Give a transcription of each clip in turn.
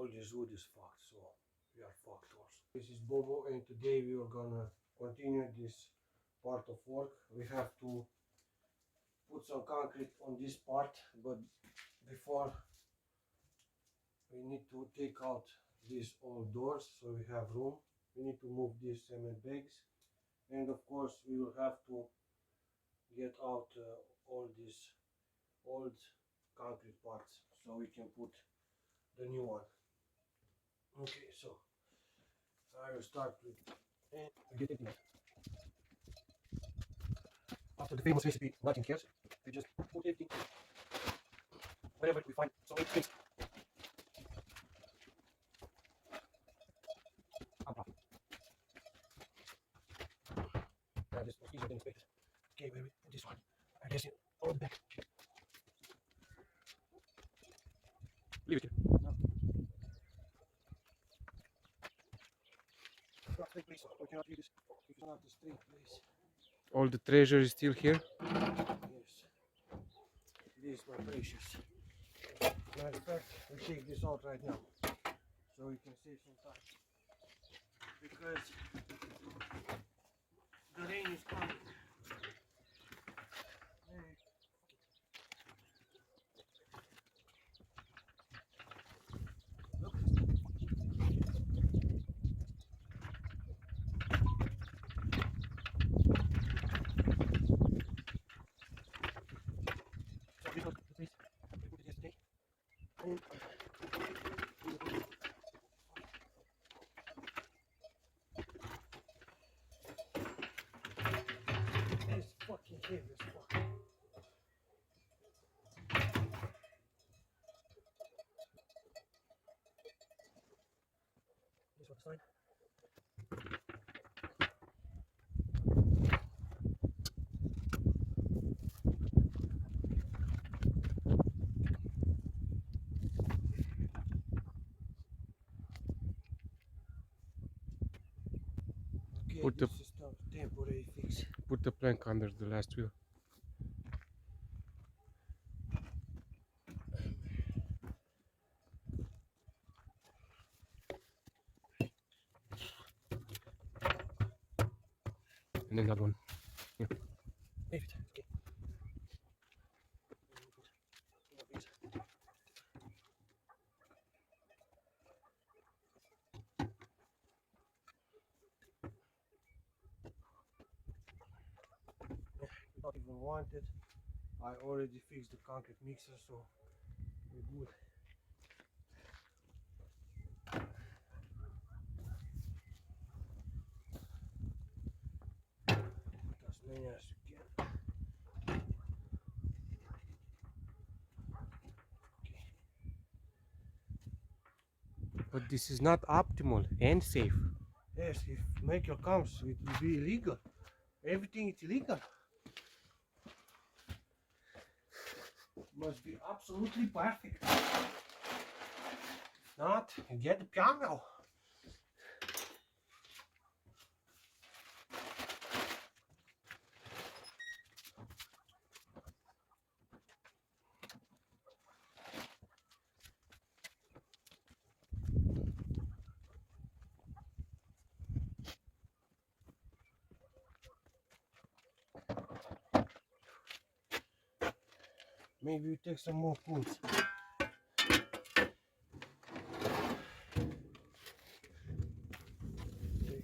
all this wood is fucked, so we are fucked also. This is Bobo, and today we are gonna continue this part of work. We have to put some concrete on this part, but before we need to take out these old doors so we have room. We need to move these cement bags, and of course we will have to get out all these old concrete parts so we can put the new one. Okay, so I will start with get it in. After the famous recipe, nothing cares. We just put everything wherever we find some space. This was easier than expected. Okay, where we this one? I guess on the back. Leave it here. No. Not straight place. We cannot leave this. It's not a straight place. All the treasure is still here? Yes. This is my precious. Matter of fact, we take this out right now so we can save some time. Because the rain is coming. Look. So this was the place we put it yesterday. And this fucking heavy as fuck. This was the sign. Okay, Put this is the temporary fix. Put the plank under the last wheel. And then the other one. Here. Leave it. Okay. Not even wanted. I already fixed the concrete mixer, so we're good. Put as many as you can. Okay. But this is not optimal and safe. Yes, if maker comes, it will be illegal. Everything is illegal. Must be absolutely perfect. If not, you get the piano. Maybe we take some more pulls. Take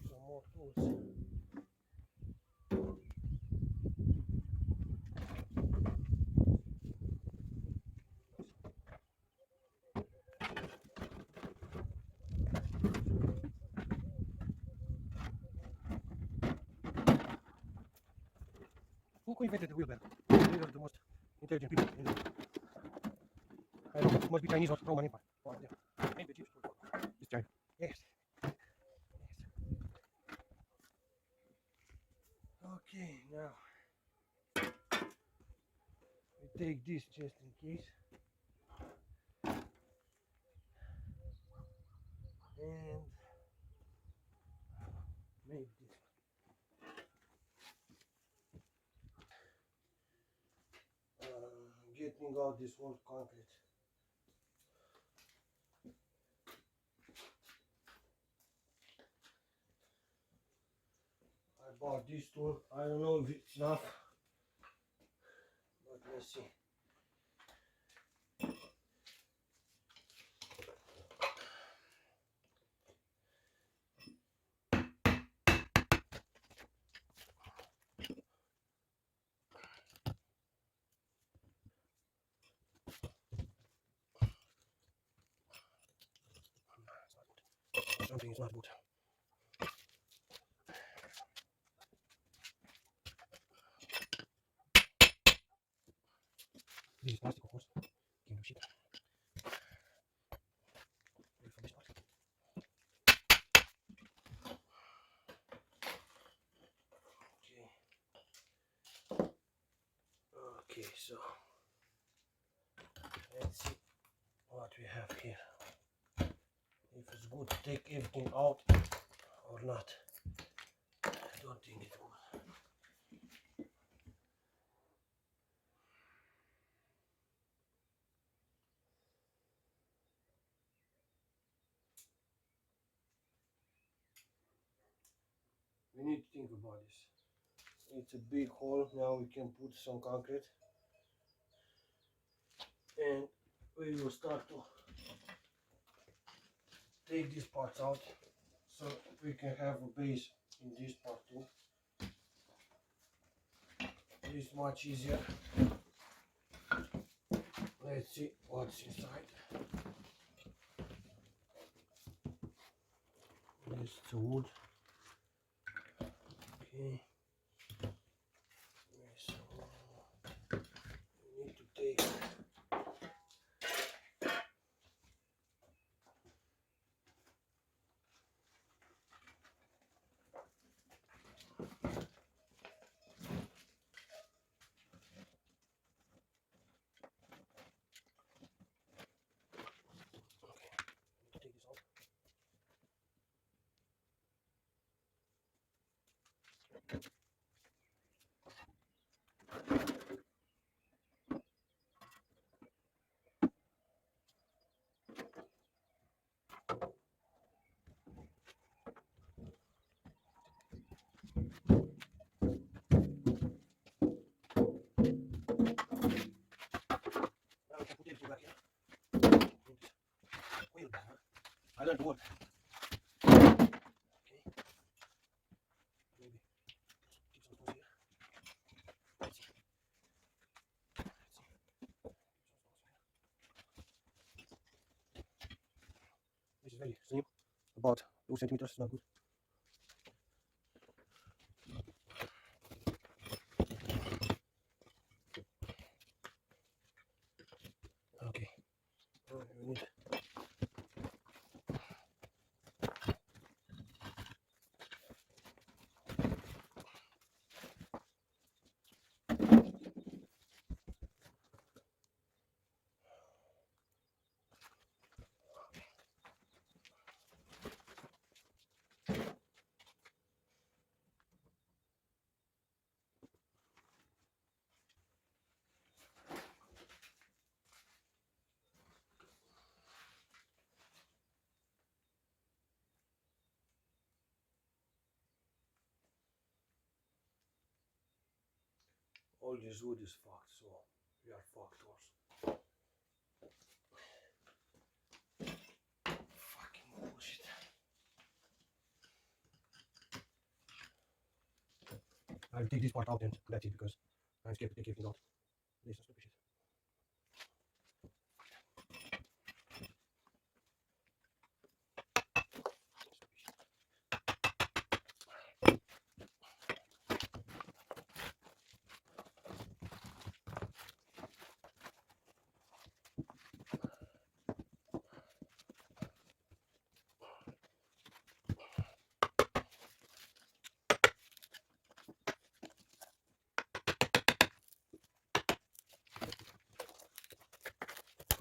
some more pulls. Who invented the wheelbarrow? They are the most intelligent people in the world. I don't know, it must be Chinese or Roman Empire. Or yeah. Maybe Egypt. It's China. Yes. Yes. Okay, now we take this just in case. And maybe this. Getting out this old concrete. about this tool. I don't know if it's enough, but let's see. Something is not good. This is plastic, of course. Can do shit. Wait for this part. Okay, so let's see what we have here. If it's good to take everything out or not. I don't think it will. We need to think about this. It's a big hole. Now we can put some concrete and we will start to take these parts out so we can have a base in this part too. It's much easier. Let's see what's inside. This is the wood. Okay. So we need to take this out. Now we can put everything back here. Wheelbarrow. I learned to work. Okay. Maybe keep some stones here. Let's see. This is very slim. About 2 centimeters is not good. Okay. We need all this wood is fucked, so we are fucked also. Fucking bullshit. I'll take this part out and that's it because I'm scared to take everything out. This is stupid shit.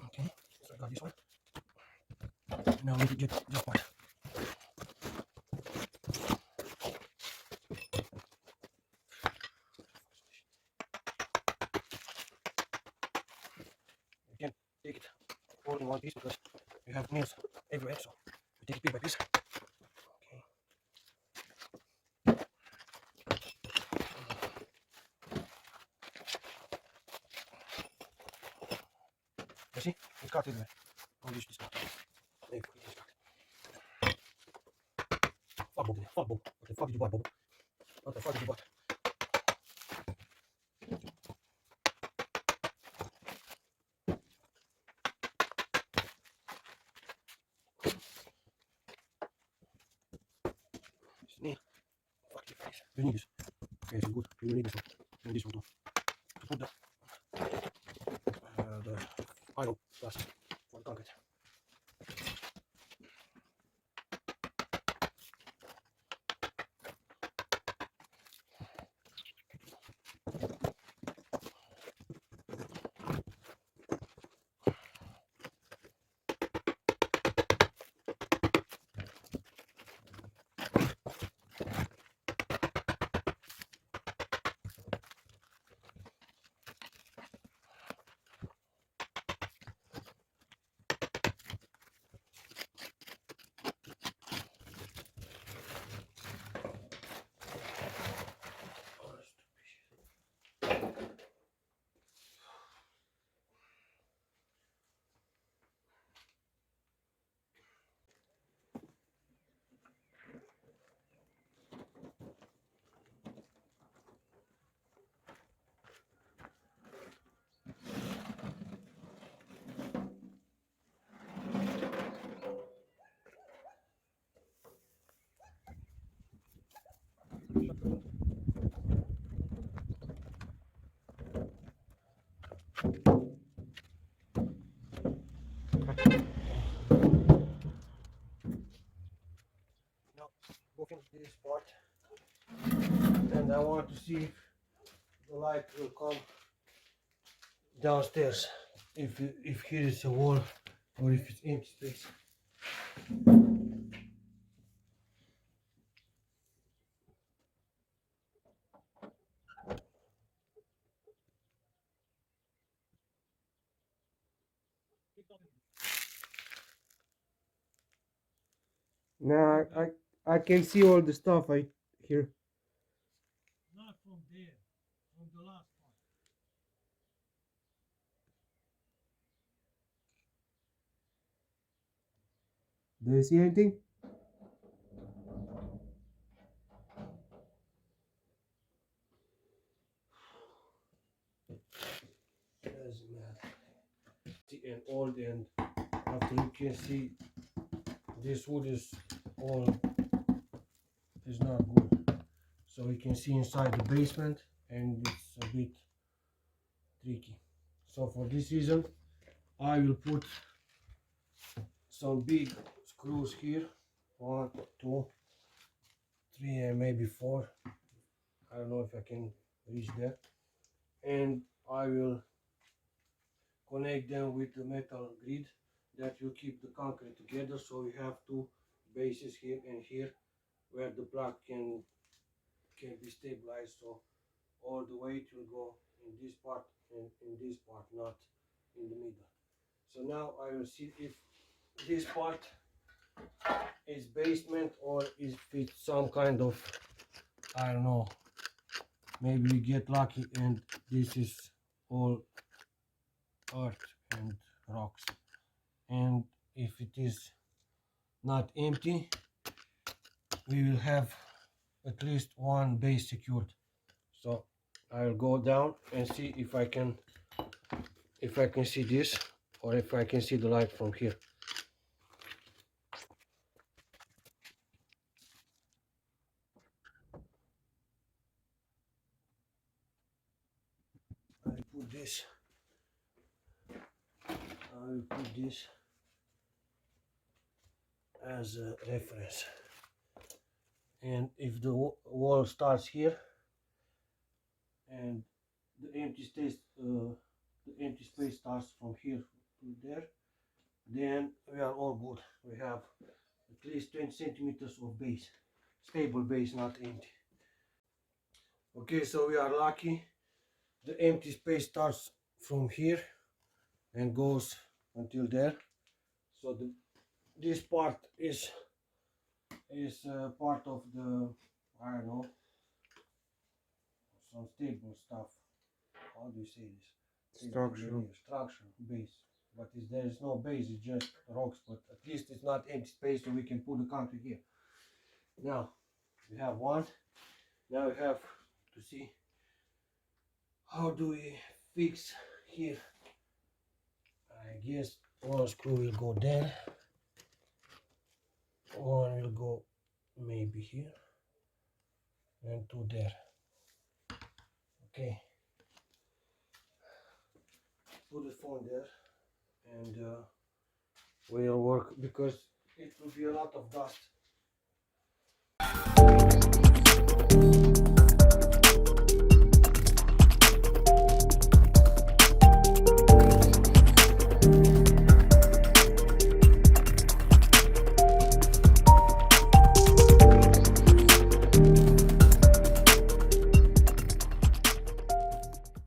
Okay, so I got this one. Now we need to get this part. You can take it all in one piece because you have nails everywhere, so you take it piece by piece. Okay. cut everywhere. On this cut. Hey, this cut. Fuck Bob. Fuck Bob. What the fuck did you buy, Bob? What the fuck did you buy? Snake. Fuck your face. You need this. Okay, it's good. You need this one. And this one too. To put the iron dust for the concrete. Now, go finish this part, and I want to see if the light will come downstairs. If here is a wall or if it's empty space. Now I can see all the stuff I here. Not from there, from the last part. Do you see anything? Doesn't matter. The end, old end. After you can see, this wood is all is not good. So you can see inside the basement, and it's a bit tricky. So for this reason, I will put some big screws here. 1, 2, 3, and maybe 4. I don't know if I can reach there. And I will connect them with the metal grid that will keep the concrete together. So we have 2 bases here and here where the block can be stabilized. So all the weight will go in this part and in this part, not in the middle. So now I will see if this part is basement or if it's some kind of, I don't know, maybe we get lucky and this is all earth and rocks. And if it is not empty, we will have at least one base secured. So I'll go down and see if I can see this, or if I can see the light from here. I will put this as a reference, and if the wall starts here and the empty space starts from here to there, then we are all good. We have at least 20 centimeters of base, stable base, not empty. Okay, so we are lucky. The empty space starts from here and goes until there. So this part is part of the, I don't know, some stable stuff. How do you say this? Structure Base. but there is no base, it's just rocks, but at least it's not empty space so we can put the concrete here. Now we have one. Now we have to see how do we fix here. I guess one screw will go there, one will go maybe here, and two there. Okay, put the phone there, and we'll work because it will be a lot of dust.